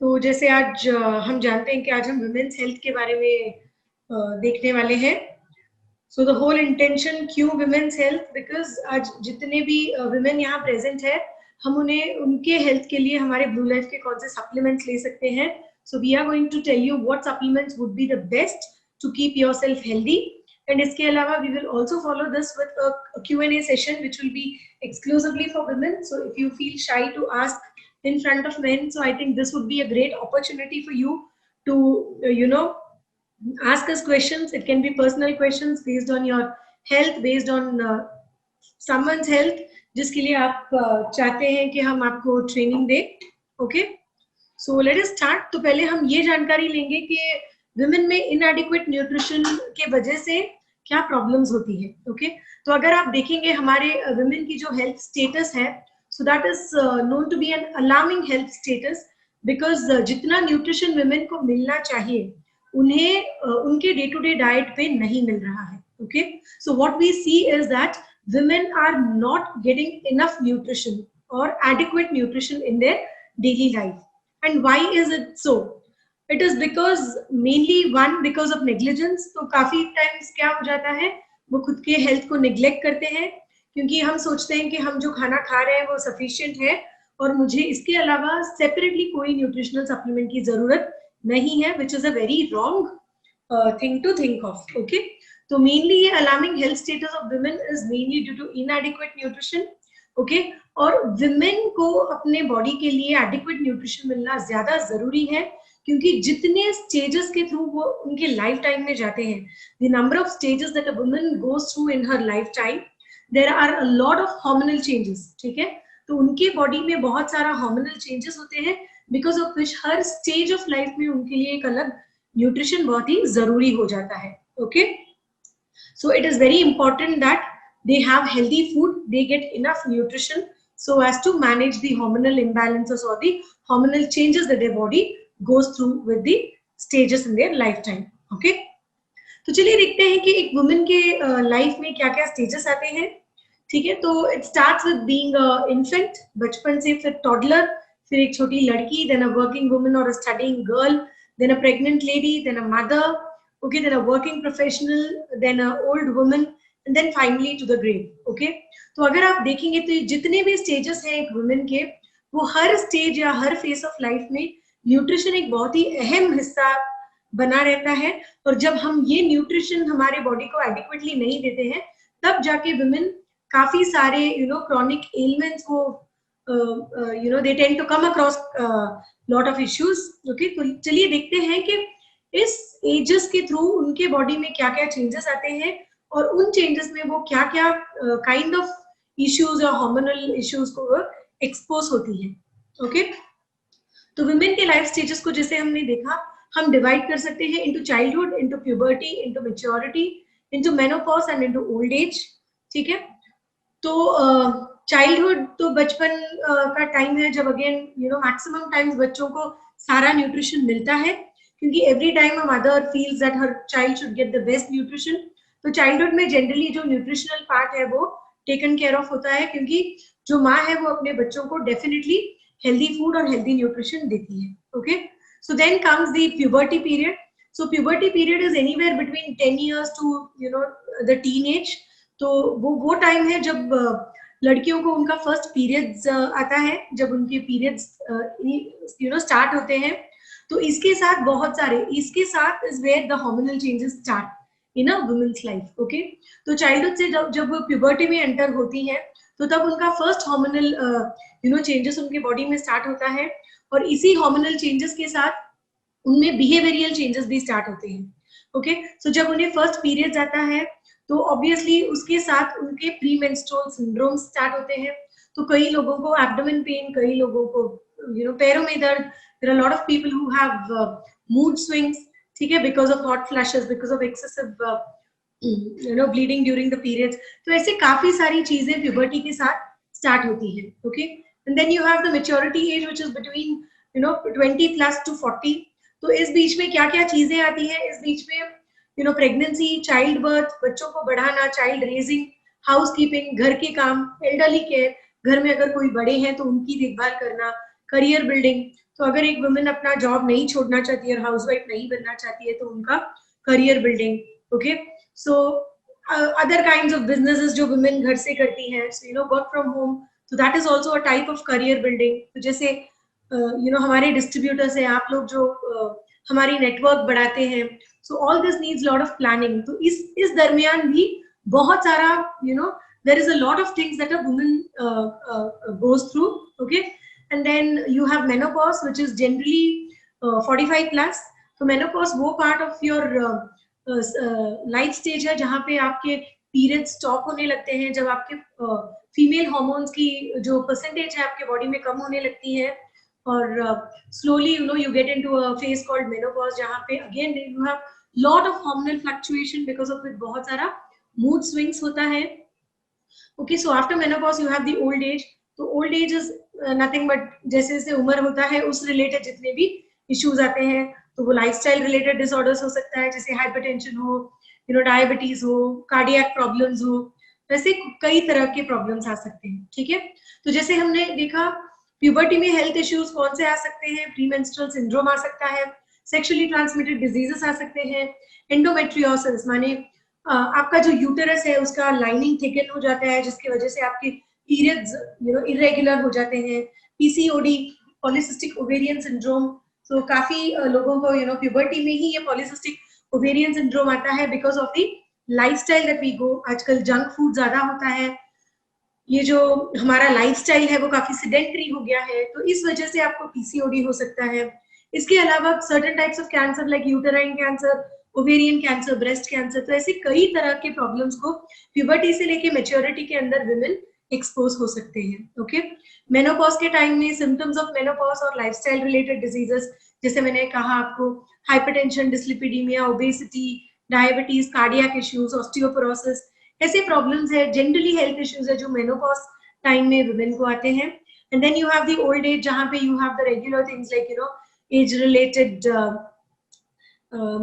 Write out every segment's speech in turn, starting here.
तो जैसे आज हम जानते हैं कि आज हम वुमेन्स हेल्थ के बारे में देखने वाले हैं। सो द होल इंटेंशन क्यों वुमेन्स हेल्थ, बिकॉज आज जितने भी वुमेन यहाँ प्रेजेंट है, हम उन्हें उनके हेल्थ के लिए हमारे ब्लू लाइफ के कौन से सप्लीमेंट्स ले सकते हैं। So we are going to tell you what supplements would be the best to keep yourself healthy. And इसके अलावा we will also follow this with a Q&A session which will be exclusively for women. So if you feel shy to ask in front of men, so I think this would be a great opportunity for you to ask us questions. It can be personal questions based on your health, based on someone's health, जिसके लिए आप चाहते हैं कि हम आपको training दें। Okay, so let us start. तो पहले हम ये जानकारी लेंगे कि विमेन में इनएडिक्वेट न्यूट्रिशन के वजह से क्या प्रॉब्लम्स होती है। ओके, तो अगर आप देखेंगे हमारे विमेन की जो हेल्थ स्टेटस है, so that is known to be an alarming health status, because जितना न्यूट्रिशन विमेन को मिलना चाहिए उन्हें उनके डे टू डे डाइट पे नहीं मिल रहा है। Okay, so what we see is that women are not getting enough nutrition or adequate nutrition in their daily life. And why is it so? It is because mainly one because of negligence. तो काफी times क्या हो जाता है, वो खुद के health को निग्लेक्ट करते हैं, क्योंकि हम सोचते हैं कि हम जो खाना खा रहे हैं वो सफिशिएंट है और मुझे इसके अलावा सेपरेटली कोई न्यूट्रिशनल सप्लीमेंट की जरूरत नहीं है, which is a very wrong thing to think of. Okay, तो मेनली ये alarming health status of women is mainly due to inadequate nutrition. Okay, और विमेन को अपने बॉडी के लिए एडिक्वेट न्यूट्रिशन मिलना ज्यादा जरूरी है, क्योंकि जितने स्टेजेस के थ्रू वो उनके लाइफ टाइम में जाते हैं, the number of stages that a woman goes through in her life time, there are a lot of hormonal changes. ठीक है, तो उनके बॉडी में बहुत सारा हार्मोनल चेंजेस होते हैं, because of which her stage of life में उनके लिए एक अलग न्यूट्रिशन बहुत ही जरूरी हो जाता है। Okay, so it is very important that they have healthy food, they get enough nutrition so as to manage the hormonal imbalances or the hormonal changes that their body goes through with the stages in their lifetime. Okay, तो चलिए देखते हैं कि एक women के life में क्या क्या स्टेजेस आते हैं। ठीक है, तो it starts with being a infant, बचपन से, फिर टॉडलर, फिर एक छोटी लड़की, देन अ वर्किंग वुमन और a studying girl, then a pregnant lady, then a mother, okay, then a working professional, then a old woman, and then finally to the grave. Okay, तो अगर आप देखेंगे तो जितने भी स्टेजेस हैं एक वुमेन के, वो हर स्टेज या हर फेस ऑफ लाइफ में न्यूट्रिशन एक बहुत ही अहम हिस्सा बना रहता है। और जब हम ये न्यूट्रिशन हमारे बॉडी को एडिक्वेटली नहीं देते हैं, तब जाके वुमेन काफी सारे क्रॉनिक एलिमेंट्स को they tend to come across lot of issues. Okay, तो चलिए देखते हैं कि इस एजेस के थ्रू उनके बॉडी में क्या क्या चेंजेस आते हैं और उन चेंजेस में वो क्या क्या काइंड ऑफ इश्यूज या हार्मोनल इश्यूज को एक्सपोज होती है। ओके, तो वुमेन के लाइफ स्टेजेस को जैसे हमने देखा, हम डिवाइड कर सकते हैं into childhood, into puberty, into maturity, into menopause and into old age. ठीक है, तो चाइल्डहुड तो बचपन का टाइम है, जब अगेन मैक्सिमम टाइम्स बच्चों को सारा न्यूट्रिशन मिलता है, क्योंकि every time a mother feels that her child should get the best nutrition. तो चाइल्डहुड में जनरली जो न्यूट्रिशनल पार्ट है वो टेकन केयर ऑफ होता है, क्योंकि जो माँ है वो अपने बच्चों को डेफिनेटली हेल्दी फूड और हेल्दी न्यूट्रिशन देती है। Okay, so then comes the puberty period. So puberty period is anywhere between 10 years to the teen age. तो वो टाइम है जब लड़कियों को उनका फर्स्ट पीरियड्स आता है, जब उनके पीरियड्स स्टार्ट होते हैं। तो इसके साथ is where the hormonal changes start in a women's life. Okay, तो चाइल्डहुड से जब वो प्यूबर्टी में एंटर होती है, तो तब उनका फर्स्ट हार्मोनल चेंजेस उनके बॉडी में स्टार्ट होता है, और इसी हार्मोनल चेंजेस के साथ उनमें बिहेवियरल चेंजेस भी स्टार्ट होते हैं। ओके, सो जब उन्हें फर्स्ट पीरियड्स आता है, तो ऑब्वियसली उसके साथ उनके प्री मेंस्ट्रुअल सिंड्रोम स्टार्ट होते हैं। तो कई लोगों को एब्डोमेन पेन, कई लोगों को पैरों में दर्द, there are a lot of people who have mood swings, ठीक है, because of hot flashes, because of excessive bleeding during the periods. तो ऐसे काफी सारी चीजें प्यूबर्टी के साथ स्टार्ट होती है। Okay, and then you have the maturity age which is between 20 plus to 40. तो इस बीच में क्या क्या चीजें आती हैं? इस बीच में प्रेगनेंसी, चाइल्ड बर्थ, बच्चों को बढ़ाना, चाइल्ड रेजिंग, हाउस कीपिंग, घर के काम, एल्डरली केयर, घर में अगर कोई बड़े हैं तो उनकी देखभाल करना, करियर बिल्डिंग। तो अगर एक वुमेन अपना जॉब नहीं छोड़ना चाहती है और हाउसवाइफ नहीं बनना चाहती है, तो उनका career building, okay, so other kinds of businesses जो वुमेन घर से करती हैं, सो वर्क फ्रॉम होम, तो that is also a type of career building. तो जैसे हमारे डिस्ट्रीब्यूटर्स हैं, आप लोग जो हमारी नेटवर्क बढ़ाते हैं, so all this needs lot of planning. तो इस दरमियान भी बहुत सारा there is a lot of things that a woman goes through, okay, and then you have menopause, which is generally 45 plus. तो menopause वो part of your life stage है जहाँ पे आपके पीरियड स्टॉप होने लगते हैं, जब आपके फीमेल हार्मोन्स की जो परसेंटेज है आपके बॉडी में कम होने लगती है, और slowly you get into a phase called menopause, जहाँ पे again you have lot of hormonal fluctuation, because of it बहुत सारा mood swings होता है। Okay, so after menopause you have the old age. तो old age is nothing but जैसे जैसे उम्र होता है उस रिलेटेड जितने भी इश्यूज आते हैं, तो वो लाइफस्टाइल रिलेटेड डिसऑर्डर्स हो सकता है, जैसे हाइपरटेंशन हो, डायबिटीज हो, कार्डियक प्रॉब्लम्स हो, वैसे कई तरह के प्रॉब्लम्स आ सकते हैं, ठीक है। तो जैसे हमने देखा प्यूबर्टी में हेल्थ इश्यूज कौन से आ सकते हैं, प्रीमेंस्ट्रुअल सिंड्रोम आ सकता है, सेक्सुअली ट्रांसमिटेड डिजीजेस आ सकते हैं, एंडोमेट्रियोसिस माने आपका जो यूटेरस है उसका लाइनिंग थिकन हो जाता है, जिसकी वजह से आपके पीरियड्स इरेगुलर हो जाते हैं, पीसीओडी, पॉलीसिस्टिक ओवेरियन सिंड्रोम। तो काफी लोगों को प्यूबर्टी में ही ये पॉलीसिस्टिक ओवेरियन सिंड्रोम आता है because of the lifestyle that we go. आजकल जंक फूड ज्यादा होता है, ये जो हमारा लाइफस्टाइल है वो काफी सेडेंटरी हो गया है, तो इस वजह से आपको पीसीओडी हो सकता है। इसके अलावा certain types of cancer like uterine cancer, ovarian cancer, breast cancer, तो ऐसे कई तरह के प्रॉब्लम्स को प्यूबर्टी से लेके मैच्योरिटी के अंदर विमेन एक्सपोज हो सकते हैं, ओके। मेनोपॉज के टाइम में सिम्टम्स ऑफ मेनोपॉज और लाइफस्टाइल रिलेटेड डिजीजेस, जैसे मैंने कहा आपको hypertension, dyslipidemia, obesity, diabetes, cardiac issues, osteoporosis, ऐसे प्रॉब्लम्स है, जनरली हेल्थ इश्यूज है जो मेनोपॉज टाइम में विमेन को आते हैं। And then you have the old age, जहाँ पे you have the regular things like age related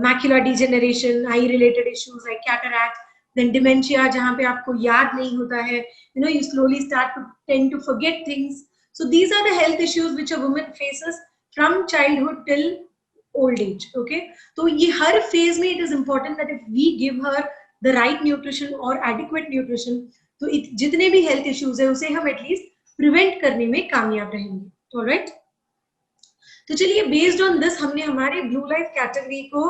macular degeneration, eye related issues like cataract, then dementia, जहाँ पे आपको याद नहीं होता है, you slowly start to tend to forget things. So these are the health issues which a woman faces from childhood till old age, okay. तो ये हर phase में it is important that if we give her the right nutrition or adequate nutrition, तो जितने भी health issues है उसे हम at least prevent करने में कामयाब रहेंगे, alright. तो चलिए बेस्ड ऑन दिस हमने हमारे ब्लू लाइफ कैटेगरी को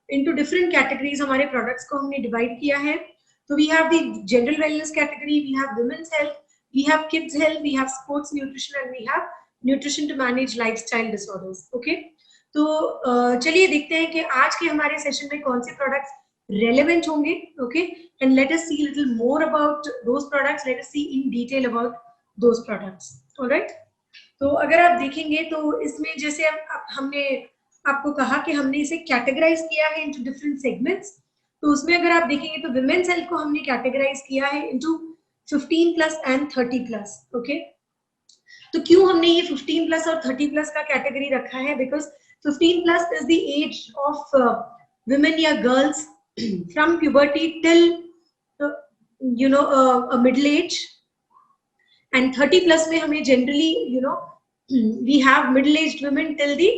इनटू डिफरेंट कैटेगरीज, हमारे प्रोडक्ट्स को हमने डिवाइड किया है। तो we have the general wellness category, we have women's health, we have kids health, we have sports nutrition and we have nutrition to manage lifestyle disorders, okay. तो चलिए देखते हैं कि आज के हमारे सेशन में कौन से प्रोडक्ट्स रेलेवेंट होंगे, okay, and let us see little more about those products, let us see in detail about those products, alright. तो अगर आप देखेंगे तो इसमें जैसे हमने आपको कहा कि हमने इसे कैटेगराइज किया है इनटू डिफरेंट सेगमेंट्स, तो उसमें अगर आप देखेंगे तो विमेन्स हेल्थ को हमने कैटेगराइज किया है into 15 plus and 30 plus, okay. तो क्यों हमने ये 15 प्लस और 30 प्लस का कैटेगरी रखा है, because 15 plus is the age of women या girls from puberty till middle age, and 30 plus में हमें generally we have middle aged women till the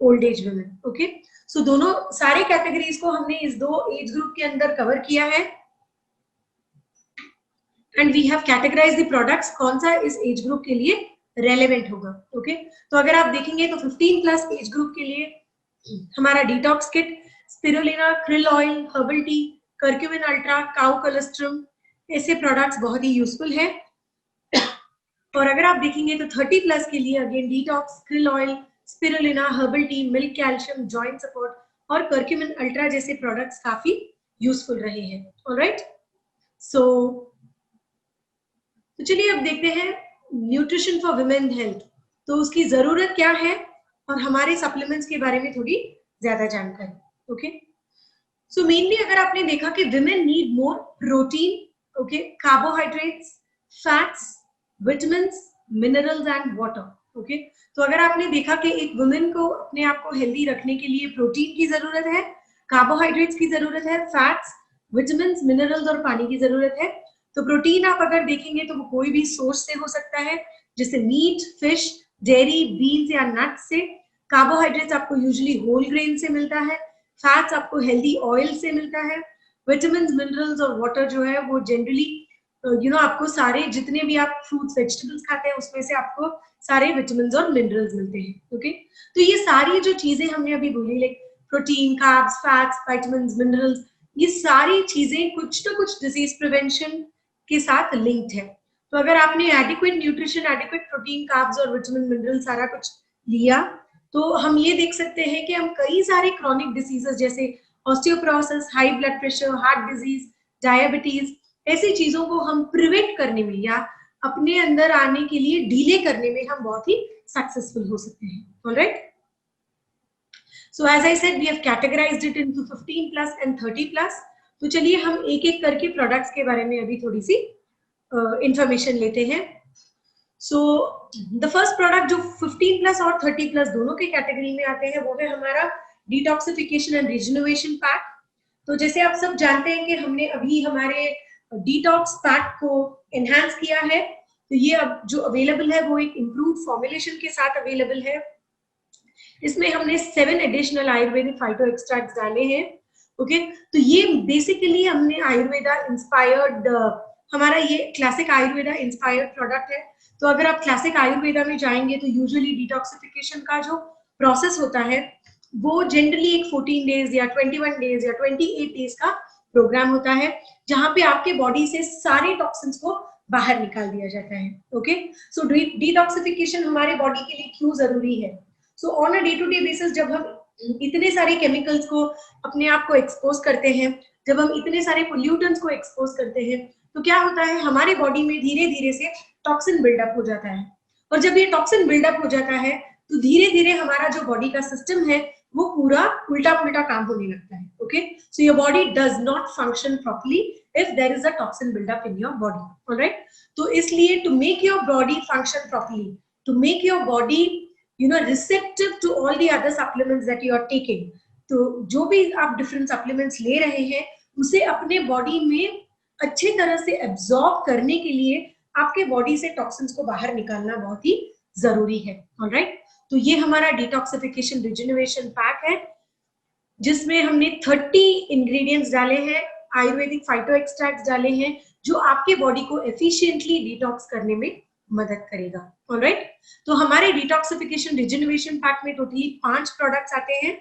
old age women, okay. So दोनों सारे categories को हमने इस दो एज ग्रुप के अंदर कवर किया है and we have categorized the products कौन सा इस एज ग्रुप के लिए रेलेवेंट होगा, ओके। तो अगर आप देखेंगे तो 15 प्लस एज ग्रुप के लिए हमारा detox kit, spirulina, krill oil, herbal tea, curcumin ultra, cow colostrum, ऐसे प्रोडक्ट्स बहुत ही यूजफुल है। और अगर आप देखेंगे तो 30 प्लस के लिए again detox, krill oil, spirulina, herbal tea, milk calcium, joint support और कर्क्यूमिन अल्ट्रा जैसे प्रोडक्ट्स काफी यूजफुल रहे हैं, ऑलराइट। सो तो चलिए अब देखते हैं न्यूट्रिशन फॉर विमेन हेल्थ, तो उसकी जरूरत क्या है और हमारे सप्लीमेंट्स के बारे में थोड़ी ज्यादा जानकारी, ओके। सो मेनली अगर आपने देखा कि women need more protein, okay, carbohydrates, fats, vitamins, minerals and water, okay. तो अगर आपने देखा कि एक वुमेन को अपने आप को हेल्दी रखने के लिए प्रोटीन की जरूरत है, कार्बोहाइड्रेट्स की जरूरत है, फैट्स, विटामिन्स, मिनरल्स और पानी की जरूरत है। तो प्रोटीन आप अगर देखेंगे तो वो कोई भी सोर्स से हो सकता है, जैसे मीट, फिश, डेयरी, बीन्स या नट्स से। कार्बोहाइड्रेट्स आपको यूजुअली होल ग्रेन से मिलता है, फैट्स आपको हेल्दी ऑयल से मिलता है, विटामिन, मिनरल्स और वाटर जो है वो जनरली आपको सारे जितने भी आप फ्रूट्स वेजिटेबल्स खाते हैं उसमें से आपको सारे विटामिन और मिनरल्स मिलते हैं. ओके, तो ये सारी जो चीजें हमने अभी बोली, like protein, carbs, fats, vitamin, minerals, ये सारी चीजें कुछ ना कुछ डिजीज प्रिवेंशन के साथ लिंक्ड है. तो अगर आपने adequate nutrition, adequate protein, carbs और विटामिन, मिनरल सारा कुछ लिया तो हम ये देख सकते हैं कि हम कई सारे क्रॉनिक डिसीजेस जैसे osteoporosis, high blood pressure, heart disease, diabetes, ऐसी चीजों को हम प्रिवेंट करने में या अपने अंदर आने के लिए डिले करने में हम बहुत ही सक्सेसफुल हो सकते हैं. Alright, so as I said we have categorized it into 15 plus and 30 plus. तो चलिए हम एक एक करके प्रोडक्ट्स के बारे में अभी थोड़ी सी इंफॉर्मेशन लेते हैं. सो द फर्स्ट प्रोडक्ट जो 15 प्लस और 30 प्लस दोनों के कैटेगरी में आते हैं वो है हमारा डिटॉक्सिफिकेशन एंड रिजुनोवेशन पैक. तो जैसे आप सब जानते हैं कि हमने अभी हमारे डिटॉक्स पैक को एनहांस किया है, तो ये अब जो अवेलेबल है वो एक इम्प्रूव फॉर्मुलेशन के साथ अवेलेबल है. इसमें हमने 7 एडिशनल आयुर्वेदिक फाइटो एक्सट्रैक्ट्स डाले हैं. ओके, तो ये बेसिकली हमने आयुर्वेदा इंस्पायर्ड, हमारा ये क्लासिक आयुर्वेदा इंस्पायर्ड प्रोडक्ट है. तो अगर आप क्लासिक आयुर्वेदा में जाएंगे तो यूजुअली डिटॉक्सिफिकेशन का जो प्रोसेस होता है वो जनरली एक 14 डेज या 21 डेज या 28 डेज का प्रोग्राम होता है जहां पे आपके बॉडी से सारे टॉक्सिन्स को बाहर निकाल दिया जाता है. ओके, सो डिटॉक्सिफिकेशन हमारे बॉडी के लिए क्यों जरूरी है? So on a day to day basis जब हम इतने सारे केमिकल्स को अपने आप को एक्सपोज करते हैं, जब हम इतने सारे पोल्यूटेंट्स को एक्सपोज करते हैं, तो क्या होता है हमारे बॉडी में धीरे धीरे से टॉक्सिन बिल्डअप हो जाता है. और जब ये टॉक्सिन बिल्डअप हो जाता है तो धीरे धीरे हमारा जो बॉडी का सिस्टम है वो पूरा उल्टा पुल्टा काम होने लगता है. Okay, so your body does not function properly if there is a toxin buildup in your body. All right, तो इसलिए to make your body function properly, to make your body receptive to all the other supplements that you are taking, तो जो भी आप different supplements ले रहे हैं उसे अपने बॉडी में अच्छी तरह से एब्जॉर्ब करने के लिए आपके बॉडी से टॉक्सिन्स को बाहर निकालना बहुत ही जरूरी है. ऑलराइट, तो ये हमारा डिटॉक्सिफिकेशन रिजुनोवेशन पैक है जिसमें हमने 30 इंग्रेडिएंट्स डाले हैं, आयुर्वेदिक फाइटो एक्सट्रैक्ट्स डाले हैं जो आपके बॉडी को एफिशिएंटली डिटॉक्स करने में मदद करेगा. ऑलराइट, तो हमारे डिटॉक्सिफिकेशन रिजुनोवेशन पैक में टोटली 5 प्रोडक्ट्स आते हैं.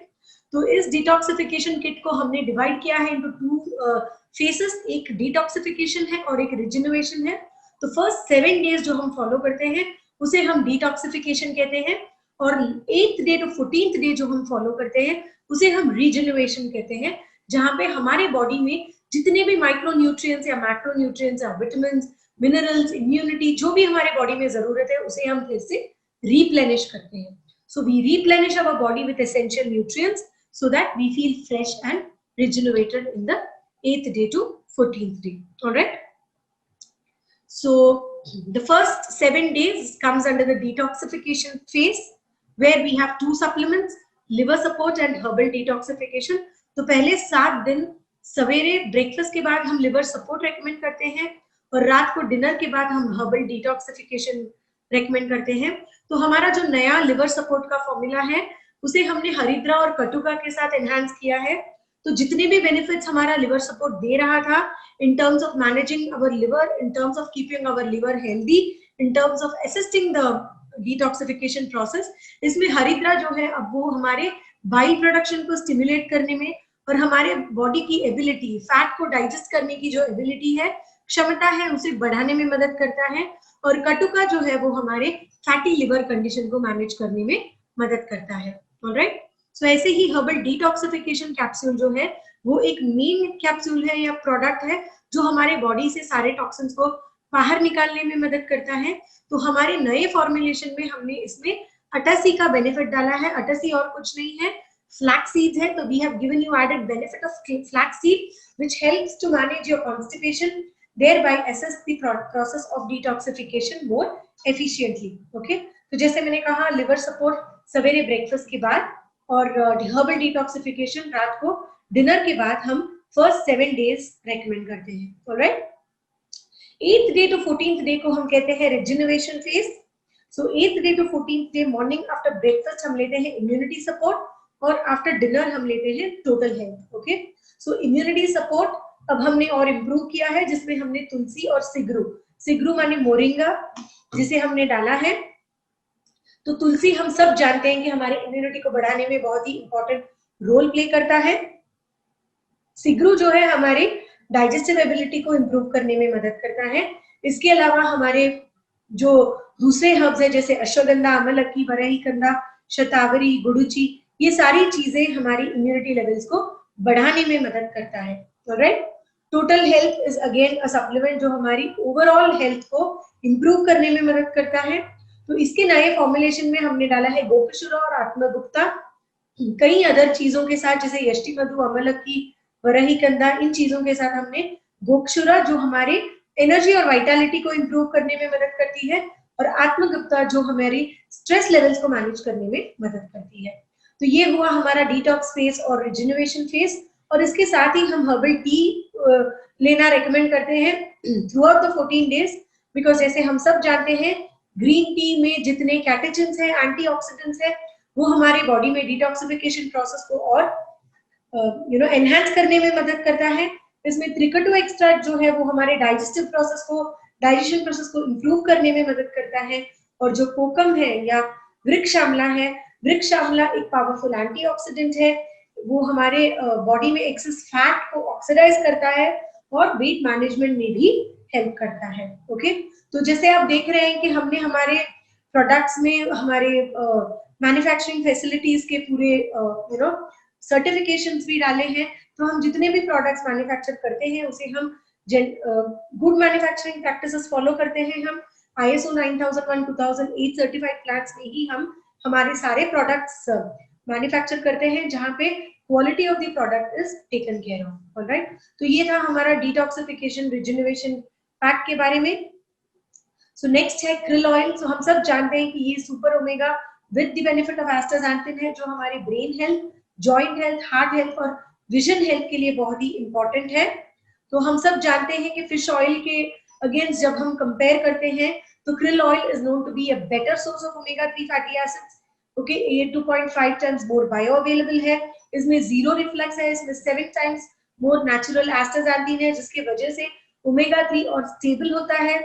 तो इस डिटॉक्सिफिकेशन किट को हमने डिवाइड किया है इनटू 2 फेसेस, एक डिटॉक्सिफिकेशन है और एक रिजुनोवेशन है. तो फर्स्ट 7 डेज जो हम फॉलो करते हैं उसे हम डिटॉक्सिफिकेशन कहते हैं और 8th day to 14th day जो हम फॉलो करते हैं उसे हम रिजुनोवेशन कहते हैं, जहां पे हमारे बॉडी में जितने भी माइक्रो न्यूट्रिएंट्स या मैक्रो न्यूट्रिएंट्स या विटामिन, मिनरल्स, इम्यूनिटी जो भी हमारे बॉडी में जरूरत है उसे हम फिर से रिप्लेनिश करते हैं. So we replenish our body with essential nutrients so that we feel fresh and regenerated in the 8th day to 14th day. All right, so the first 7 days comes under the detoxification phase where we have 2 supplements, liver support and herbal detoxification. तो पहले 7 दिन सवेरे breakfast के बाद हम liver support recommend करते हैं और रात को डिनर के बाद हम हर्बल डिटॉक्सिफिकेशन रेकमेंड करते हैं. तो हमारा जो नया लिवर सपोर्ट का फॉर्मूला है उसे हमने हरिद्रा और कटुका के साथ एनहांस किया है. तो जितने भी बेनिफिट्स हमारा लिवर सपोर्ट दे रहा था इन terms of managing our liver, in terms of keeping our liver healthy, in terms of assisting the detoxification process, इसमें हरिद्रा जो है अब वो हमारे बाइल प्रोडक्शन को स्टिमुलेट करने में और हमारे बॉडी की एबिलिटी, फैट को डाइजेस्ट करने की जो एबिलिटी है, क्षमता है, उसे बढ़ाने में मदद करता है. और कटुका जो है वो हमारे फैटी लिवर कंडीशन को मैनेज करने में मदद करता है. ऑलराइट, सो ऐसे ही हर्बल डिटॉक्सिफिकेशन कैप्सूल जो है वो एक मेन कैप्सूल है या प्रोडक्ट है जो हमारे बॉडी से सारे टॉक्सिन्स को बाहर निकालने में मदद करता है. तो हमारे नए फॉर्मुलेशन में हमने इसमें अटसी का बेनिफिट डाला है. अटसी और कुछ नहीं है, फ्लैक्स सीड्स है. तो we have given you added benefit of flax seed which helps to manage your constipation, thereby assist the process of detoxification more efficiently. Okay, तो जैसे मैंने कहा लिवर सपोर्ट सवेरे ब्रेकफास्ट के बाद और हर्बल डिटॉक्सिफिकेशन रात को डिनर के बाद हम फर्स्ट 7 डेज रेकमेंड करते हैं. Alright, 8th day to 14th day को हम कहते हैं rejuvenation phase. So 8th day to 14th day morning after breakfast हम लेते हैं इम्यूनिटी सपोर्ट, और आफ्टर डिनर हम लेते हैं total health. Okay, so immunity support अब हमने और इम्प्रूव किया है, जिसमें हमने तुलसी और सिगरू, सिगरू माने मोरिंगा, जिसे हमने डाला है। तो तुलसी हम सब जानते हैं कि हमारे इम्यूनिटी को बढ़ाने में बहुत ही इंपॉर्टेंट रोल प्ले करता है। सिगरू जो है हमारे डाइजेस्टिव एबिलिटी को इम्प्रूव करने में मदद करता है। इसके अलावा हमारे जो दूसरे हर्ब्स है जैसे अश्वगंधा, अमलकी, बरहीकंदा, शतावरी, गुडुचि, ये सारी चीजें हमारी इम्यूनिटी लेवल्स को बढ़ाने में मदद करता है। Alright, total health is again a supplement जो हमारी ओवरऑल हेल्थ को इम्प्रूव करने में मदद करता है। तो इसके नए फॉर्मुलेशन में हमने डाला है गोकशुरा और आत्मगुप्ता, कई अदर चीजों के साथ जैसे यष्टि मधु, अमलकी, वरहीकंदा, इन चीजों के साथ हमने गोकशुरा जो हमारे एनर्जी और वाइटलिटी को इम्प्रूव करने में मदद करती है, और आत्मगुप्ता जो हमारी स्ट्रेस लेवल्स को मैनेज करने में मदद करती है। तो ये हुआ हमारा डिटॉक्स फेज और रिजेन्युएशन फेज, और इसके साथ ही हम हर्बल टी लेना रेकमेंड करते हैं through out the 14 days, because जैसे हम सब जानते हैं ग्रीन टी में जितने कैटेचिन्स हैं, एंटीऑक्सीडेंट्स हैं, वो हमारे बॉडी में डिटॉक्सिफिकेशन प्रोसेस को और एनहांस करने में मदद करता है। इसमें त्रिकटु एक्सट्रैक्ट जो है वो हमारे डाइजेस्टिव प्रोसेस को, डाइजेशन प्रोसेस को इम्प्रूव करने में मदद करता है। और जो कोकम है या वृक्ष आंवला है, वृक्ष आंवला एक पावरफुल एंटीऑक्सीडेंट है, वो हमारे बॉडी में एक्सेस फैट को ऑक्सीडाइज करता है और वेट मैनेजमेंट में भी हेल्प करता है। ओके, तो जैसे आप देख रहे हैं कि हमने हमारे प्रोडक्ट्स में हमारे मैन्युफैक्चरिंग फैसिलिटीज के पूरे सर्टिफिकेशंस भी डाले हैं। तो हम जितने भी प्रोडक्ट्स मैन्युफैक्चर करते हैं उसे हम गुड मैन्युफैक्चरिंग प्रैक्टिसेस फॉलो करते हैं। हम ISO 9001 2008 सर्टिफाइड प्लांट्स में ही हम हमारे सारे प्रोडक्ट्स मैन्युफैक्चर करते हैं, जहां पे quality of the product is taken care of. Alright, तो ये था हमारा डिटॉक्सिफिकेशन रिजेन्युएशन पैक के बारे में। सो नेक्स्ट है krill ऑयल। सो हम सब जानते हैं कि ये super omega with the benefit of astaxanthin है, जो हमारे brain health, joint health, heart health और विजन हेल्थ के लिए बहुत ही इंपॉर्टेंट है। तो हम सब जानते हैं कि फिश ऑयल के अगेंस्ट जब हम कंपेयर करते हैं तो krill oil is known to be a better source of omega 3 fatty acids. Okay, ये 2.5 टाइम्स मोर बायो अवेलेबल है, इसमें जीरो रिफ्लक्स है, इसमें 7 टाइम्स मोर नेचुरल एस्टाक्सांथिन है, जिसकी वजह से ओमेगा 3 और स्टेबल होता है,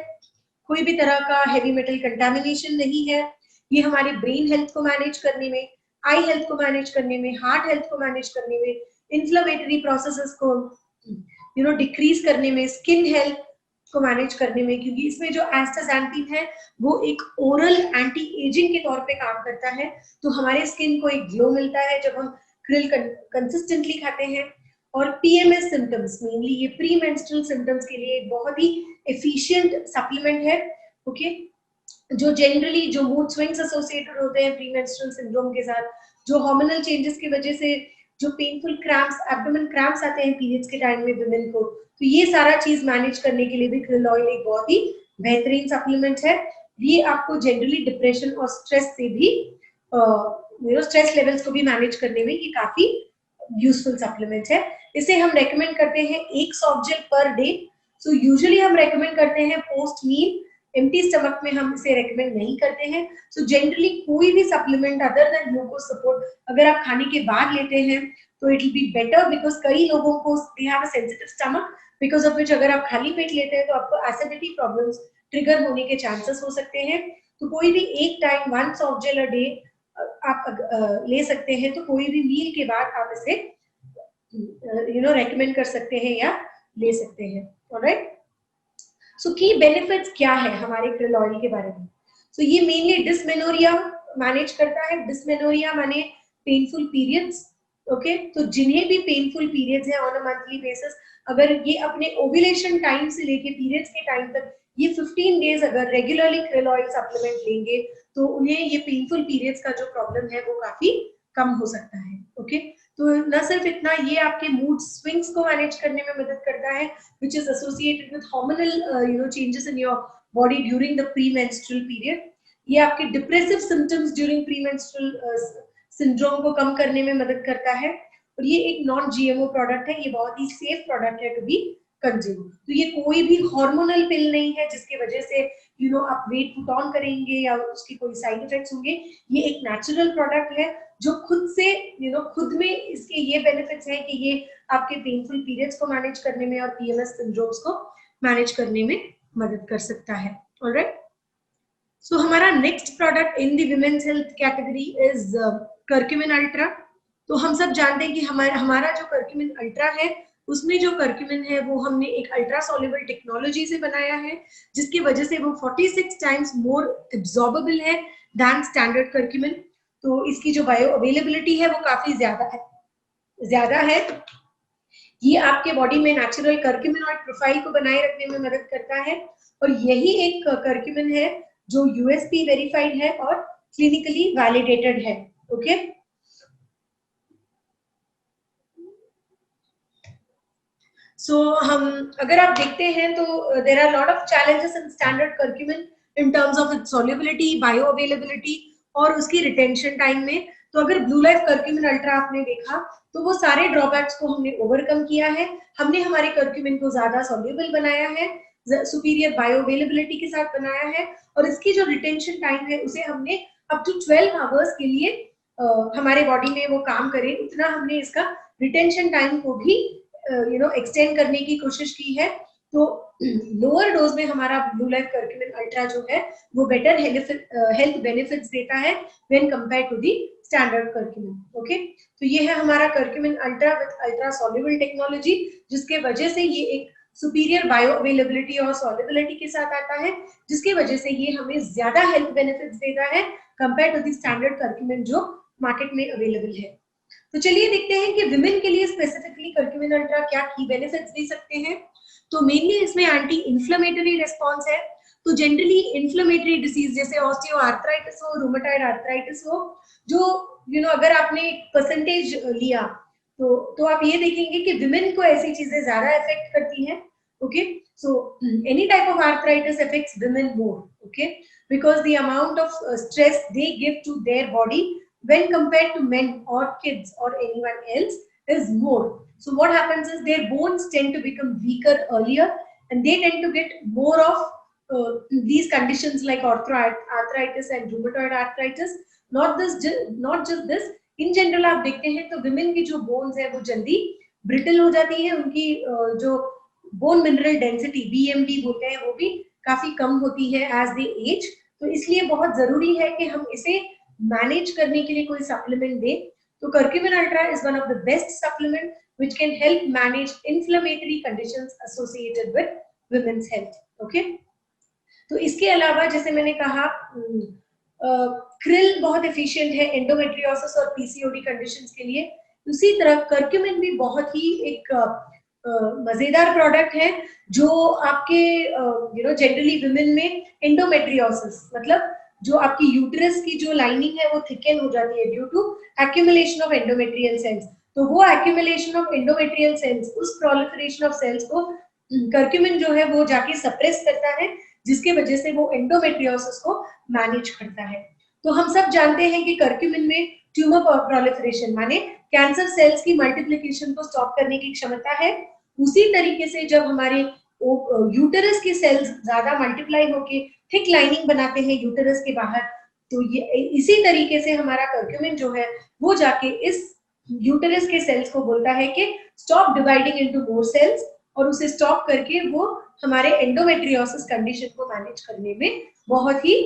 कोई भी तरह का हेवी मेटल कंटामिनेशन नहीं है। ये हमारे ब्रेन हेल्थ को मैनेज करने में, आई हेल्थ को मैनेज करने में, हार्ट हेल्थ को मैनेज करने में, इन्फ्लेमेटरी प्रोसेसेस को डिक्रीज करने में, स्किन हेल्थ को मैनेज करने में, क्योंकि इसमें जो एस्टाक्सांथिन है वो एक ओरल एंटी एजिंग के तौर पे काम करता है। तो हमारे स्किन को एक ग्लो मिलता है जब हम krill कंसिस्टेंटली खाते हैं। और PMS सिम्टम्स, मेनली ये प्री मेंस्ट्रुअल सिम्टम्स के लिए एक बहुत ही एफिशिएंट सप्लीमेंट है। ओके, जो जनरली जो मूड स्विंग्स एसोसिएटेड होते हैं प्री मेंस्ट्रुअल सिंड्रोम के साथ, जो हार्मोनल चेंजेस की वजह से जो पेनफुल क्रैम्प्स, एब्डोमेन क्रैम्प्स आते हैं पीरियड्स के टाइम में विमेन को, तो ये सारा चीज मैनेज करने के लिए भी krill ऑयल एक बहुत ही बेहतरीन सप्लीमेंट है। ये आपको जनरली डिप्रेशन और स्ट्रेस से भी स्ट्रेस लेवल्स को भी मैनेज करने में ये काफी यूजफुल सप्लीमेंट है। इसे हम रेकमेंड करते हैं 1 soft gel per day. So usually हम रेकमेंड करते हैं पोस्ट मील, एम्प्टी स्टमक में हम इसे रेकमेंड नहीं करते हैं। सो जनरली कोई भी supplement other than glucose support अगर आप खाने के बाद लेते हैं तो it will be better, because कई लोगों को they have a sensitive stomach, because of which अगर आप खाली पेट लेते हैं तो आपको एसिडिटी प्रॉब्लम्स ट्रिगर होने के चांसेस हो सकते हैं। तो कोई भी एक टाइम 1 सॉफ्ट जेल अ डे आप ले सकते हैं। तो कोई भी मील के बाद आप इसे रेकमेंड कर सकते हैं या ले सकते हैं। ऑलराइट, सो की बेनिफिट्स क्या है हमारे krill ऑयल के बारे में। सो ये मेनली डिस्मेनोरिया मैनेज करता है। डिस्मेनोरिया माने पेनफुल पीरियड्स। ओके, तो जिन्हें भी पेनफुल पीरियड्स है ऑन अ मंथली बेसिस, अगर ये अपने ओव्यूलेशन टाइम से लेके पीरियड्स के टाइम तक ये 15 डेज अगर रेगुलरली krill ऑयल सप्लीमेंट लेंगे तो उन्हें ये पेनफुल पीरियड्स का जो प्रॉब्लम है वो काफी कम हो सकता है। ओके, तो न सिर्फ इतना, ये आपके मूड स्विंग्स को मैनेज करने में मदद करता है, which is associated with hormonal changes in your body during the premenstrual period. ये आपके depressive symptoms during premenstrual syndrome को कम करने में मदद करता है। और ये एक नॉन GMO प्रोडक्ट है, ये बहुत ही सेफ प्रोडक्ट है टू बी कंज्यूम। तो ये कोई भी हार्मोनल पिल नहीं है जिसकी वजह से आप वेट पुट ऑन करेंगे या उसके कोई साइड इफेक्ट्स होंगे। ये एक नेचुरल प्रोडक्ट है जो खुद से खुद में इसके ये बेनिफिट्स हैं कि ये आपके पेनफुल पीरियड्स को मैनेज करने में और पीएमएस सिंड्रोम्स को मैनेज करने में मदद कर सकता है। ऑलराइट, सो हमारा next product in the women's health category is curcumin ultra. तो हम सब जानते हैं कि हमारा जो कर्क्यूमिन अल्ट्रा है उसमें जो कर्क्यूमिन है वो हमने एक अल्ट्रा सॉल्युबल टेक्नोलॉजी से बनाया है, जिसकी वजह से वो 46 टाइम्स मोर एब्जॉर्बेबल है दैन स्टैंडर्ड कर्क्यूमिन। तो इसकी जो बायो अवेलेबिलिटी है वो काफी ज्यादा है। ये आपके बॉडी में नेचुरल कर्क्यूमिनॉइड प्रोफाइल को बनाए रखने में मदद करता है और यही एक कर्क्यूमिन है जो यूएसपी वेरीफाइड है और क्लिनिकली वैलिडेटेड है। ओके, सो हम अगर आप देखते हैं तो there are lot of challenges in standard curcumin in terms of its solubility, bio availability और उसकी रिटेंशन टाइम में। तो अगर ब्लू लाइफ कर्क्यूमिन अल्ट्रा आपने देखा तो वो सारे ड्रॉबैक्स को हमने ओवरकम किया है। हमने हमारे कर्क्यूमिन को ज्यादा सॉल्युबल बनाया है, सुपीरियर बायो अवेलेबिलिटी के साथ बनाया है और इसकी जो रिटेंशन टाइम है उसे हमने अप टू 12 आवर्स के लिए हमारे बॉडी में वो काम करे उतना हमने इसका रिटेंशन टाइम को भी एक्सटेंड करने की कोशिश की है। तो लोअर डोज में हमारा ब्लू लाइफ कर्क्यूमिन अल्ट्रा जो है वो बेटर हेल्थ बेनिफिट्स देता है when compare to the standard curcumin. Okay, तो ये है हमारा curcumin ultra with ultra soluble technology, जिसके वजह से ये एक सुपीरियर बायो अवेलेबिलिटी और सॉल्युबिलिटी के साथ आता है, जिसकी वजह से ये हमें ज्यादा हेल्थ बेनिफिट्स देता है compare to the standard curcumin जो मार्केट में अवेलेबल है। तो चलिए देखते हैं कि विमेन के लिए स्पेसिफिकली कर्क्यूमिन अल्ट्रा क्या की बेनिफिट्स दे सकते हैं। तो मेनली इसमें एंटी इंफ्लेमेटरी रिस्पांस है। तो जनरली इंफ्लेमेटरी डिसीज जैसे ऑस्टियोआर्थराइटिस हो, रूमेटॉइड आर्थराइटिस हो, जो अगर आपने परसेंटेज लिया तो आप ये देखेंगे कि विमेन को ऐसी चीजें ज्यादा इफेक्ट करती हैं। Okay, so any type of arthritis affects women more, okay, because the amount of stress they give to their body when compared to men or kids or anyone else is more. So what happens is their bones tend to become weaker earlier and they tend to get more of these conditions like arthritis and rheumatoid arthritis. Not just this, in general आप देखते हैं तो women की जो bones है वो जल्दी brittle हो जाती है, उनकी जो bone mineral density BMD बोलते हैं वो भी काफी कम होती है as they age। तो इसलिए बहुत जरूरी है कि हम इसे मैनेज करने के लिए कोई सप्लीमेंट दे। तो curcumin ultra is one of the best supplement which can help manage inflammatory conditions associated with women's health. Okay, तो इसके अलावा जैसे मैंने कहा क्रिल बहुत एफिशिएंट है एंडोमेट्रियोसिस और पीसीओडी कंडीशंस के लिए। उसी तरह कर्क्यूमिन भी बहुत ही एक मजेदार प्रोडक्ट है जो आपके जनरली वुमेन में एंडोमेट्रियोसिस मतलब जो आपकी यूटरस की जो लाइनिंग है वो थिकन हो जाती है due to accumulation of endometrial cells. तो वो एक्यूमुलेशन ऑफ एंडोमेट्रियल सेल्स, उस प्रोलिफरेशन ऑफ सेल्स को कर्क्यूमिन जो है वो जाके सप्रेस करता है, जिसके वजह से वो एंडोमेट्रियोसिस को मैनेज करता है। तो हम सब जानते हैं कि कर्क्यूमिन में ट्यूमर प्रोलिफरेशन माने कैंसर सेल्स की मल्टीप्लिकेशन को स्टॉप करने की क्षमता है। उसी तरीके से जब हमारे यूटरस के सेल्स ज्यादा मल्टीप्लाई होके थिक लाइनिंग बनाते हैं यूटरस के बाहर, तो ये इसी तरीके से हमारा कर्क्यूमिन जो है वो जाके इस यूटरस के सेल्स को बोलता है कि stop dividing into more cells और उसे स्टॉप करके वो हमारे एंडोमेट्रियोसिस कंडीशन को मैनेज करने में बहुत ही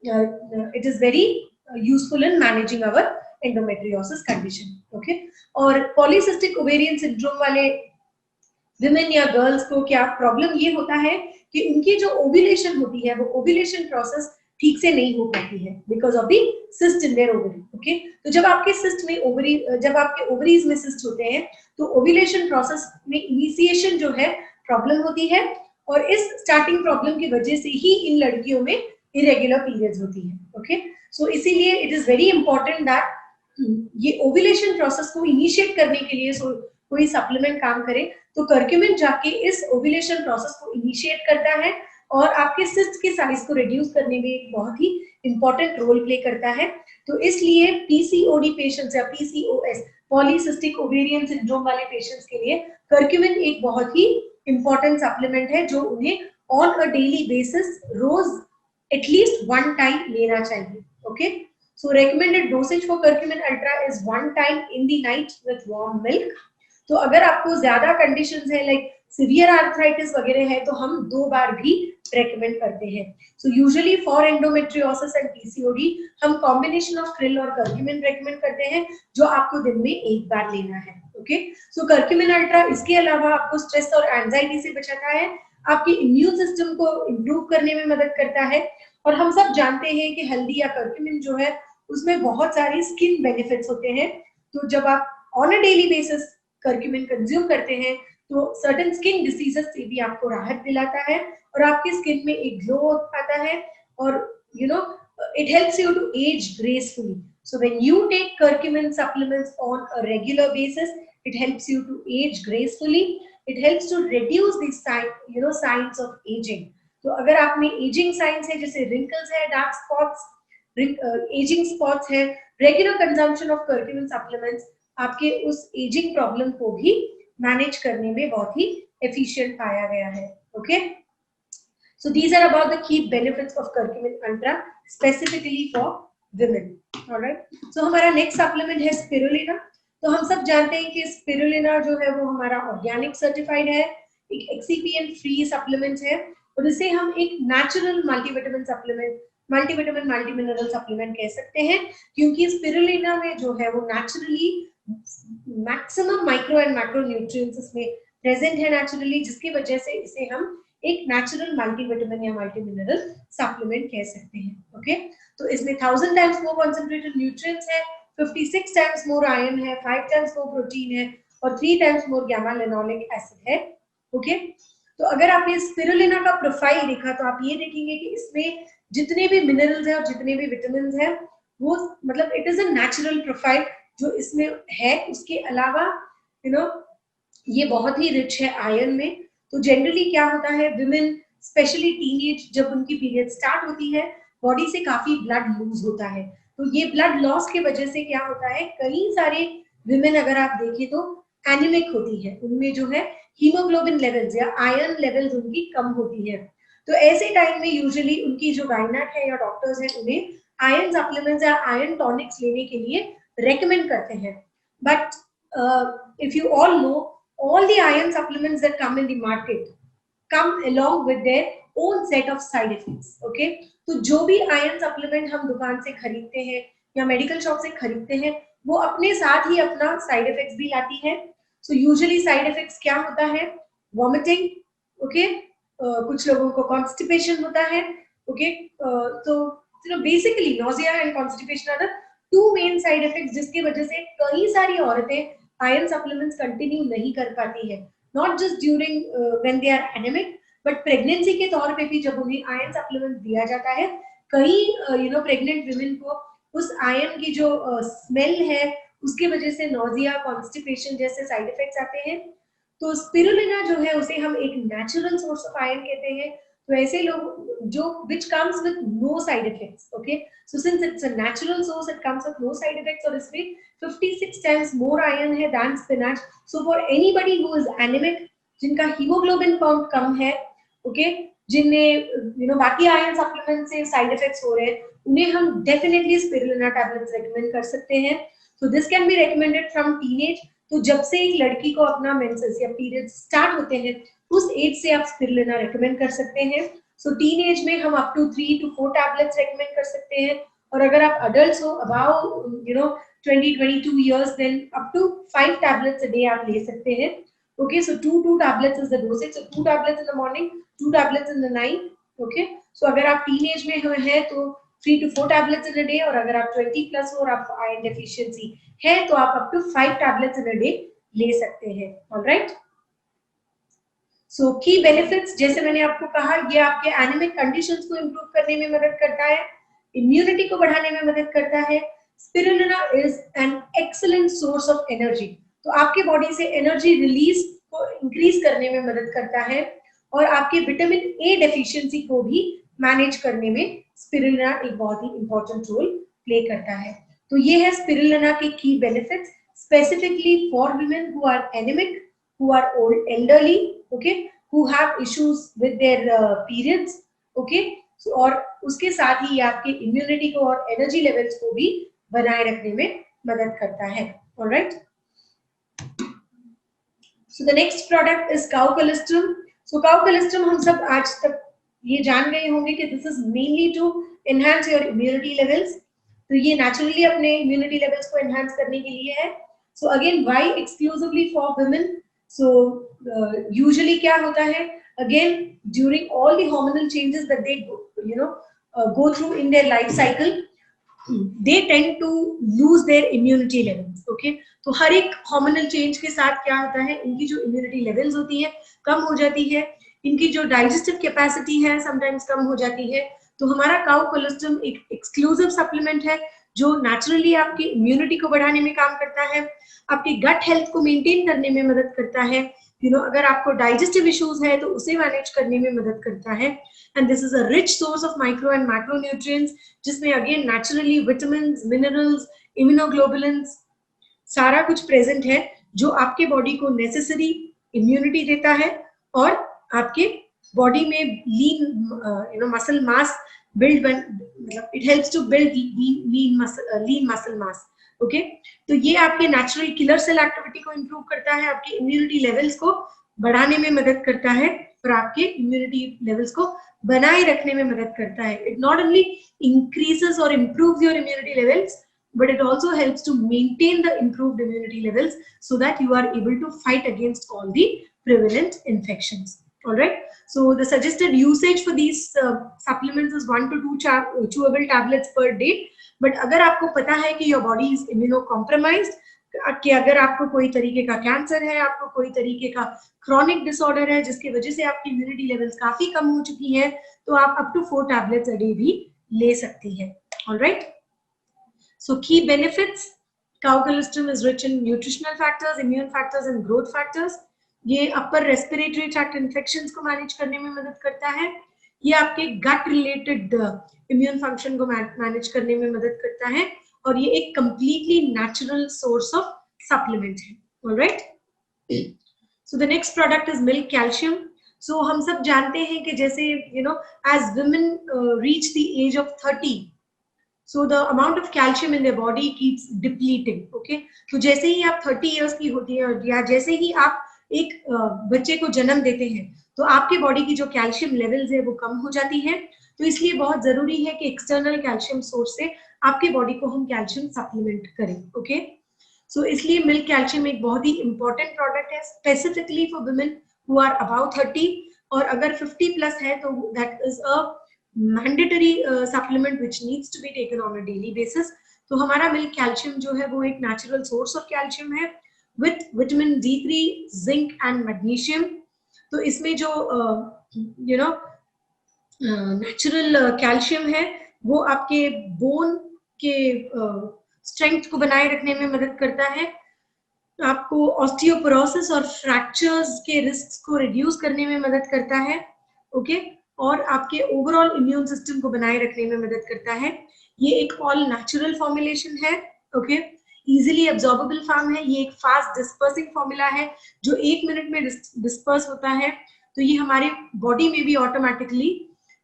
it is very useful in managing our endometriosis condition. Okay, और पॉलीसिस्टिक ओवेरियन सिंड्रोम वाले विमेन या गर्ल्स को क्या प्रॉब्लम ये होता है कि उनकी जो ओव्यूलेशन होती है वो ओव्यूलेशन प्रोसेस ठीक से नहीं हो पाती है because of the cyst in their ovary. Okay, तो जब आपके सिस्ट में जब आपके ओवरीज में सिस्ट होते हैं तो ओव्यूलेशन प्रोसेस में इनिशिएशन जो है प्रॉब्लम होती है और इस स्टार्टिंग प्रॉब्लम की वजह से ही इन लड़कियों में इरेगुलर पीरियड्स होती है। ओके, सो इसीलिए it is very important that ये ओव्यूलेशन प्रोसेस को इनिशिएट करने के लिए कोई सप्लीमेंट काम करे। तो कर्क्यूमिन जाके इस ओव्यूलेशन प्रोसेस को इनिशिएट करता है और आपके सिस्ट के साइज को रिड्यूस करने में एक बहुत ही इंपॉर्टेंट रोल प्ले करता है। तो इसलिए पीसीओडी पेशेंट्स या पीसीओएस पॉलीसिस्टिक ओवेरियन सिंड्रोम वाले पेशेंट्स के लिए कर्क्यूमिन एक बहुत ही इंपॉर्टेंट सप्लीमेंट है जो उन्हें ऑन अ डेली बेसिस रोज एटलीस्ट 1 टाइम लेना चाहिए. Okay, so recommended dosage for curcumin ultra is 1 time in the night with warm milk. तो अगर आपको ज्यादा कंडीशंस है लाइक सिवियर आर्थराइटिस वगैरह है तो हम 2 बार भी रेकमेंड करते हैं. So usually for endometriosis and PCOD हम कॉम्बिनेशन ऑफ क्रिल और कर्क्यूमिन रेकमेंड करते हैं, जो आपको दिन में 1 बार लेना है. ओके, सो कर्क्यूमिन अल्ट्रा इसके अलावा आपको स्ट्रेस और एंजाइटी से बचाता है, आपके इम्यून सिस्टम को इम्प्रूव करने में मदद करता है. और हम सब जानते हैं कि हल्दी या कर्क्यूमिन जो है उसमें बहुत सारी स्किन बेनिफिट्स होते हैं. तो जब आप on a daily basis curcumin consume करते हैं तो सर्टेन स्किन डिसीजेस से भी आपको राहत दिलाता है और आपकी स्किन में एक ग्लो आता है और you know it helps you to age gracefully. So when you take curcumin supplements on a regular basis, it helps you to age gracefully, it helps to reduce the signs of aging. तो अगर आप में ageing science है जैसे wrinkles है, dark spots, ageing spots है, regular consumption of curcumin supplements आपके उस एजिंग प्रॉब्लम को भी मैनेज करने में बहुत ही एफिशिएंट पाया गया है. Okay, so these are about the key benefits of curcumin ultra specifically for women. Alright, so हमारा नेक्स्ट सप्लीमेंट है स्पिरुलिना. तो हम सब जानते हैं कि स्पिरुलिना जो है वो हमारा ऑर्गेनिक सर्टिफाइड है, एक एक्सीपिएंट फ्री सप्लीमेंट है और इसे हम एक natural multivitamin supplement, multivitamin multi mineral supplement कह सकते हैं, क्योंकि स्पिरुलिना में जो है वो naturally maximum micro and macro nutrients इसमें प्रेजेंट है नेचुरली, जिसकी वजह से इसे हम एक नेचुरल मल्टीविटामिन या मल्टी मिनरल सप्लीमेंट कह सकते हैं. ओके, तो इसमें 1000 टाइम्स मोर कंसंट्रेटेड न्यूट्रिएंट्स है, 56 टाइम्स मोर आयरन है, 5 टाइम्स मोर प्रोटीन है और 3 times more gamma linoleic acid है. ओके, तो अगर आपने स्पिरुलिना का प्रोफाइल देखा तो आप ये देखेंगे कि इसमें जितने भी मिनरल्स हैं और जितने भी विटामिन्स हैं वो मतलब it is a natural profile जो इसमें है. उसके अलावा ये बहुत ही रिच है आयरन में. तो जनरली क्या होता है, विमेन स्पेशली टीनेज जब उनकी पीरियड स्टार्ट होती है, बॉडी से काफी ब्लड लूज होता है. तो ये ब्लड लॉस की वजह से क्या होता है, कई सारे विमेन अगर आप देखें तो एनीमिक होती है, उनमें जो है हीमोग्लोबिन लेवल्स या आयरन लेवल्स उनकी कम होती है. तो ऐसे टाइम में यूजुअली उनकी जो गायनेक है या डॉक्टर्स हैं उन्हें आयरन सप्लीमेंट्स या आयरन टॉनिक्स लेने के लिए रेकमेंड करते हैं. But if you all know, all the iron supplements that come in the market come along with their own set of side effects. Okay, तो जो भी आयरन सप्लीमेंट हम दुकान से खरीदते हैं या मेडिकल शॉप से खरीदते हैं वो अपने साथ ही अपना साइड इफेक्ट्स भी लाती है. सो यूजुअली साइड इफेक्ट्स क्या होता है, वॉमिटिंग. ओके, कुछ लोगों को कॉन्स्टिपेशन होता है. ओके, तो basically nausea and constipation are the 2 main side effects जिसकी वजह से कई सारी औरतें आयरन सप्लीमेंट्स कंटिन्यू नहीं कर पाती है. Not just during when they are anaemic, but pregnancy के तौर पे भी जब उन्हें आयरन सप्लीमेंट दिया जाता है, कई प्रेग्नेंट विमेन को उस आयरन की जो स्मेल है उसकी वजह से नोजिया, कॉन्स्टिपेशन जैसे साइड इफेक्ट्स आते हैं. तो स्पिरुलिना जो है उसे हम एक नेचुरल सोर्स ऑफ आयरन कहते हैं. तो ऐसे लोग जो which comes with no side effects. Okay, so since it's a natural source, it comes with no side effects और इसमें 56 times more iron है than spinach. So for anybody who is anemic, जिनका हीमोग्लोबिन काउंट कम है, okay, जिन्हें बाकी iron supplement से side effects हो रहे हैं, उन्हें हम डेफिनेटली स्पिरुलिना टैबलेट्स रेकमेंड कर सकते हैं. So this can be recommended from teenage. तो जब से एक लड़की को अपना मेंसेस या पीरियड्स स्टार्ट होते हैं उस एज से आप स्पिरुलिना रेकमेंड कर सकते हैं. सो टीन एज में हम up to 3 to 4 tablets recommend कर सकते हैं और अगर आप अडल्ट हो about 20-22 years then up to 5 tablets a day आप ले सकते हैं. Okay, so 2 tablets is the dosage. So 2 tablets in the morning, 2 tablets in the night. Okay, so अगर आप टीन एज में हैं तो 3 to 4 tablets in a day और अगर आप 20 प्लस हो और आपको आयरन डेफिशिएंसी है तो आप up to 5 tablets in a day ले सकते हैं. ऑलराइट, सो की बेनिफिट्स जैसे मैंने आपको कहा, ये आपके एनीमिक कंडीशंस को इंप्रूव करने में मदद करता है, इम्यूनिटी को बढ़ाने में मदद करता है. Spirulina is an excellent source of energy. तो आपके बॉडी से एनर्जी रिलीज को इंक्रीज करने में मदद करता है और आपके विटामिन ए डेफिशिएंसी को भी मैनेज करने में स्पिरुलिना एक बहुत ही इंपॉर्टेंट रोल प्ले करता है. तो ये है स्पिरुलिना के की benefits specifically for women who are anaemic, who are old, elderly, okay, who have issues with their periods. Okay, और उसके साथ ही ये आपके इम्यूनिटी को और एनर्जी लेवल्स को भी बनाए रखने में मदद करता है. Alright, so the next product is cow colostrum. So cow colostrum हम सब आज तक ये जान गए होंगे कि this is mainly to enhance your immunity levels. तो ये नेचुरली अपने इम्यूनिटी लेवल्स को एनहांस करने के लिए है. So again why exclusively for women? So usually क्या होता है, again during all the hormonal changes that they go through in their life cycle, they tend to lose their immunity levels. Okay, तो हर एक hormonal change के साथ क्या होता है, इनकी जो इम्यूनिटी लेवल्स होती है कम हो जाती है, इनकी जो डाइजेस्टिव कैपेसिटी है समटाइम्स कम हो जाती है. तो हमारा काउ कोलेस्ट्रम एक एक्सक्लूसिव सप्लीमेंट है जो नेचुरली आपकी इम्यूनिटी को बढ़ाने में काम करता है, आपकी गट हेल्थ को मेंटेन करने में मदद करता है. अगर आपको डाइजेस्टिव इश्यूज है तो उसे मैनेज करने में मदद करता है. And this is a rich source of micro and macro nutrients, जिसमें again naturally vitamins, minerals, immunoglobulins सारा कुछ प्रेजेंट है जो आपके बॉडी को नेसेसरी इम्यूनिटी देता है और आपके बॉडी में lean muscle mass build, it helps to build lean muscle mass. Okay, तो ये आपके नेचुरल किलर सेल एक्टिविटी को इंप्रूव करता है, आपके इम्यूनिटी लेवल्स को बढ़ाने में मदद करता है और आपके इम्यूनिटी लेवल्स को बनाए रखने में मदद करता है. इट नॉट ओनली इंक्रीजेस और improves your immunity levels, but it also helps to maintain the improved immunity levels so that you are able to fight against all the prevalent infections. All right, so the suggested usage for these supplements is 1 to 2 chewable tablets per day. But अगर आपको पता है कि your body is immunocompromised, कि अगर आपको कोई तरीके का कैंसर है, आपको कोई तरीके का क्रॉनिक डिसऑर्डर है जिसकी वजह से आपकी इम्यूनिटी लेवल्स काफी कम हो चुकी है, तो आप up to 4 tablets a day भी ले सकती है. Alright, so key benefits: cow colostrum is rich in nutritional factors, immune factors and growth factors. ये अपर रेस्पिरेटरी ट्रैक्ट इन्फेक्शंस को मैनेज करने में मदद करता है. ये आपके गट रिलेटेड इम्यून फंक्शन को मैनेज करने में मदद करता है और ये एक completely natural source of supplement है. Alright, so the next product is milk calcium. So हम सब जानते हैं कि जैसे as women reach the age of 30, so the amount of calcium in their body keeps depleting. Okay, तो जैसे ही आप 30 years की होती है या जैसे ही आप एक बच्चे को जन्म देते हैं तो आपके बॉडी की जो कैल्शियम लेवल्स है वो कम हो जाती है. तो इसलिए बहुत जरूरी है कि एक्सटर्नल कैल्शियम सोर्स से आपके बॉडी को हम कैल्शियम सप्लीमेंट करें. ओके, सो इसलिए मिल्क कैल्शियम एक बहुत ही इंपॉर्टेंट प्रोडक्ट है specifically for women who are about 30, और अगर 50 प्लस है तो that is a mandatory supplement which needs to be taken on a daily basis. तो हमारा मिल्क कैल्शियम जो है वो एक नेचुरल सोर्स ऑफ कैल्शियम है with vitamin D3, zinc and magnesium. तो इसमें जो नेचुरल कैल्शियम है वो आपके बोन के स्ट्रेंथ को बनाए रखने में मदद करता है, आपको ऑस्टियोपोरोसिस और फ्रैक्चर्स के रिस्क को रिड्यूस करने में मदद करता है. ओके, और आपके ओवरऑल इम्यून सिस्टम को बनाए रखने में मदद करता है. ये एक ऑल नेचुरल फॉर्मुलेशन है. ओके, इजीली एब्जॉर्बेबल फॉर्म है. ये एक फास्ट डिस्पर्सिंग फॉर्मूला है जो 1 मिनट में डिस्पर्स होता है. तो ये हमारे बॉडी में भी ऑटोमेटिकली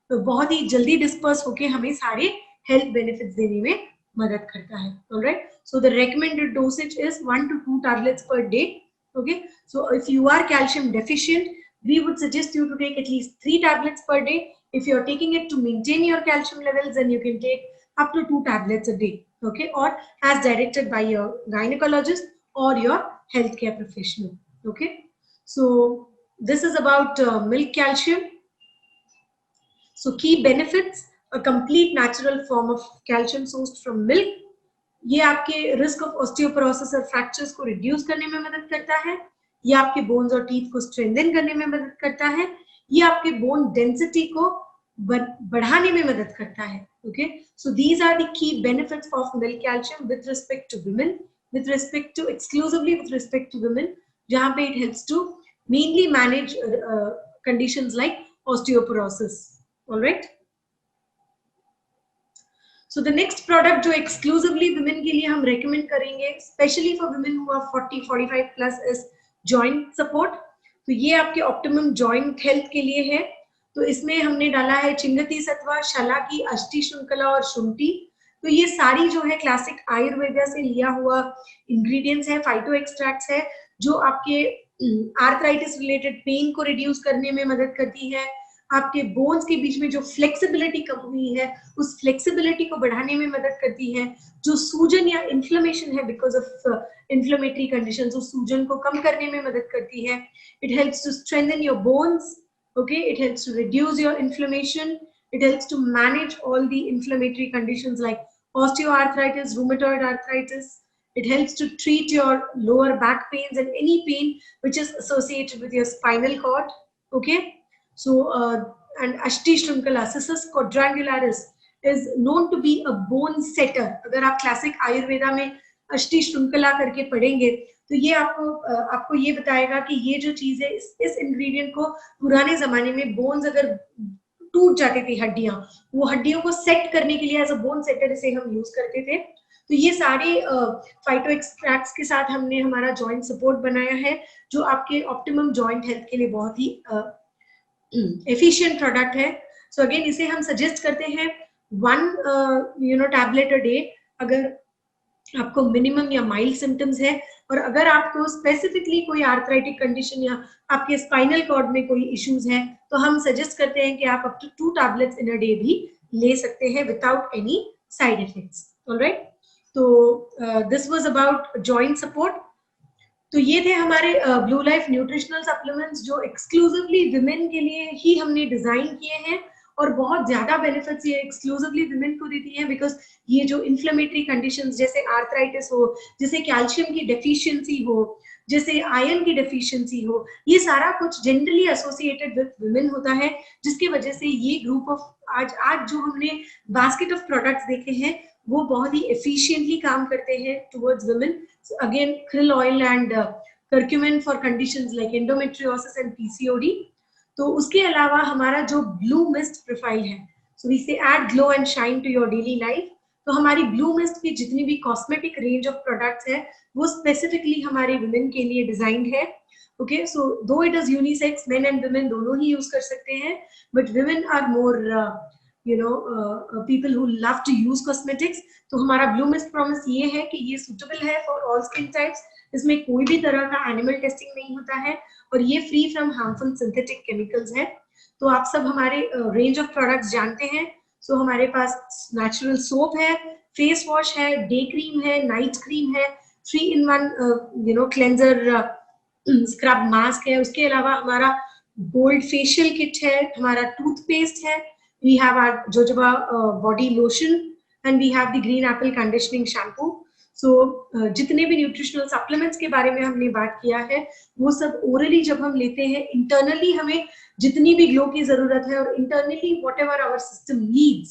बहुत ही जल्दी डिस्पर्स होके हमें सारे हेल्थ बेनिफिट्स देने में मदद करता है. Alright, so the recommended dosage is 1 to 2 tablets per day. Okay, so if you are calcium deficient, we would suggest you to take at least 3 tablets per day. If you're taking it to maintain your calcium levels, then you can take up to 2 tablets a day. Okay, or as directed by your gynecologist or your healthcare professional. Okay, so this is about milk calcium. So key benefits: a complete natural form of calcium sourced from milk. ये आपके risk of osteoporosis और fractures को reduce करने में मदद करता है. ये आपके बोन्स और टीथ को स्ट्रेंथन करने में मदद करता है. ये आपके बोन डेंसिटी को बढ़ाने में मदद करता है. Okay, so these are the key benefits of milk calcium with respect to women, with respect to exclusively with respect to women, जहां पे it helps to mainly manage conditions like osteoporosis. Alright, so the next product जो exclusively women के लिए हम recommend करेंगे, specially for women who are 40-45 plus, is joint support. तो ये आपके ऑप्टिमम जॉइंट हेल्थ के लिए है. तो इसमें हमने डाला है चिंगती सत्वा, शलाकी, अष्टि श्रृंखला और शुंठी। तो ये सारी जो है क्लासिक आयुर्वेदा से लिया हुआ इंग्रेडिएंट्स है, फाइटो एक्सट्रैक्ट्स है, जो आपके आर्थराइटिस रिलेटेड पेन को रिड्यूस करने में मदद करती है, आपके बोन्स के बीच में जो फ्लेक्सिबिलिटी कम हुई है उस फ्लेक्सिबिलिटी को बढ़ाने में मदद करती है, जो सूजन या इन्फ्लेमेशन है बिकॉज ऑफ इन्फ्लेमेटरी कंडीशंस, उस सूजन को कम करने में मदद करती है। It helps to strengthen your bones, okay, it helps to reduce your inflammation, it helps to manage all the inflammatory conditions like osteoarthritis, rheumatoid arthritis, it helps to treat your lower back pains and any pain which is associated with your spinal cord, okay. So and Ashti Shrinkala, Cissus quadrangularis is known to be a bone setter. अगर आप classic Ayurveda में अष्टि श्रृंखला करके पढ़ेंगे तो ये आपको ये बताएगा कि ये जो चीज है, इस इंग्रेडिएंट को पुराने जमाने में बोन्स अगर टूट जाती थी हड्डियां, वो हड्डियों को सेट करने के लिए एज अ बोन सेटर इसे हम यूज करते थे। तो ये सारे फाइटो एक्सट्रैक्ट्स के साथ हमने हमारा जॉइंट सपोर्ट बनाया है, जो आपके ऑप्टिमम जॉइंट हेल्थ के लिए बहुत ही एफिशिएंट प्रोडक्ट है। सो अगेन इसे हम सजेस्ट करते हैं 1 टैबलेट अ डे अगर आपको मिनिमम या माइल्ड सिम्टम्स है, और अगर आपको स्पेसिफिकली कोई आर्थराइटिक कंडीशन या आपके स्पाइनल कॉर्ड में कोई इश्यूज है तो हम सजेस्ट करते हैं कि आप up to 2 tablets in a day भी ले सकते हैं without any side effects. Alright, तो this was about joint support. तो ये थे हमारे ब्लू लाइफ न्यूट्रिशनल सप्लीमेंट्स जो एक्सक्लूसिवली विमेन के लिए ही हमने डिजाइन किए हैं, और बहुत ज्यादा बेनिफिट्स ये एक्सक्लूसिवली विमेन को देती है बिकॉज ये जो इन्फ्लेमेटरी कंडीशंस जैसे आर्थराइटिस हो, जैसे कैल्शियम की डेफिशिएंसी हो, जैसे आयरन की डेफिशिएंसी हो, ये सारा कुछ जनरली एसोसिएटेड विद विमेन होता है, जिसकी वजह से ये ग्रुप ऑफ आज जो हमने बास्केट ऑफ प्रोडक्ट्स देखे हैं वो बहुत ही एफिशिएंटली काम करते हैं towards women. Again krill oil and curcumin for conditions like endometriosis and PCOD। तो उसके अलावा हमारा जो ब्लू मिस्ट प्रोफाइल है, so we say add glow and shine to your daily life. तो हमारी ब्लू मिस्ट की जितनी भी कॉस्मेटिक रेंज ऑफ प्रोडक्ट्स है वो स्पेसिफिकली हमारे वुमेन के लिए डिजाइंड है। Okay, so though it is unisex, men and women दोनों ही यूज कर सकते हैं, but women are more people who love to use cosmetics। तो हमारा ब्लू मिस्ट प्रॉमिस ये है कि ये सुटेबल है फॉर ऑल स्किन टाइप्स, इसमें कोई भी तरह का एनिमल टेस्टिंग नहीं होता है, और ये free from harmful synthetic chemicals है। तो आप सब हमारे रेंज ऑफ प्रोडक्ट्स जानते हैं। सो हमारे पास नेचुरल सोप है, फेस वॉश है, डे क्रीम है, नाइट क्रीम है, 3-in-1 क्लेंजर स्क्रब मास्क है, उसके अलावा हमारा गोल्ड फेशियल किट है, हमारा टूथपेस्ट है, we have our jojoba body lotion and we have the green apple conditioning shampoo। so जितने भी न्यूट्रिशनल सप्लीमेंट्स के बारे में हमने बात किया है वो सब ओरली जब हम लेते हैं, इंटरनली हमें जितनी भी ग्लो की जरूरत है और internally whatever our system needs,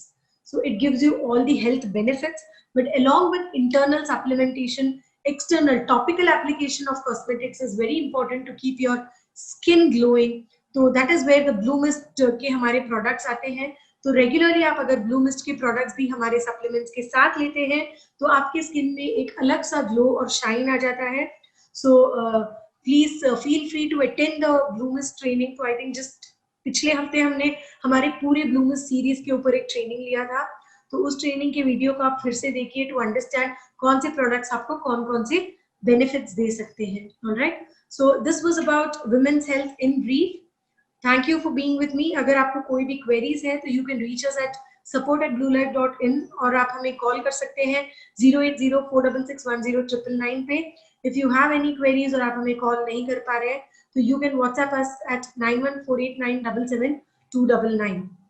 so it gives you all the health benefits, but along with internal supplementation, external topical application of cosmetics is very important to keep your skin glowing। तो that is where the blue mist के हमारे products आते हैं। तो regularly आप अगर blue mist के products भी हमारे सप्लीमेंट्स के साथ लेते हैं तो आपके स्किन में एक अलग सा ग्लो और शाइन आ जाता है। So please feel free to attend the blue mist training. तो आई थिंक जस्ट पिछले हफ्ते हमने हमारे पूरे ब्लू मिस्ट सीरीज के ऊपर एक ट्रेनिंग लिया था, तो उस ट्रेनिंग के वीडियो को आप फिर से देखिए टू अंडरस्टैंड कौन से प्रोडक्ट्स आपको कौन कौन से बेनिफिट्स दे सकते हैं। Alright, so this was about women's health in brief. Thank you for being with me. अगर आपको कोई भी क्वेरीज है तो you can reach us at support@bluelife.in, और आप हमें कॉल कर सकते हैं 08046610999 पे। If you have any queries और आप हमें कॉल नहीं कर पा रहे हैं तो you can WhatsApp us at 9148977299।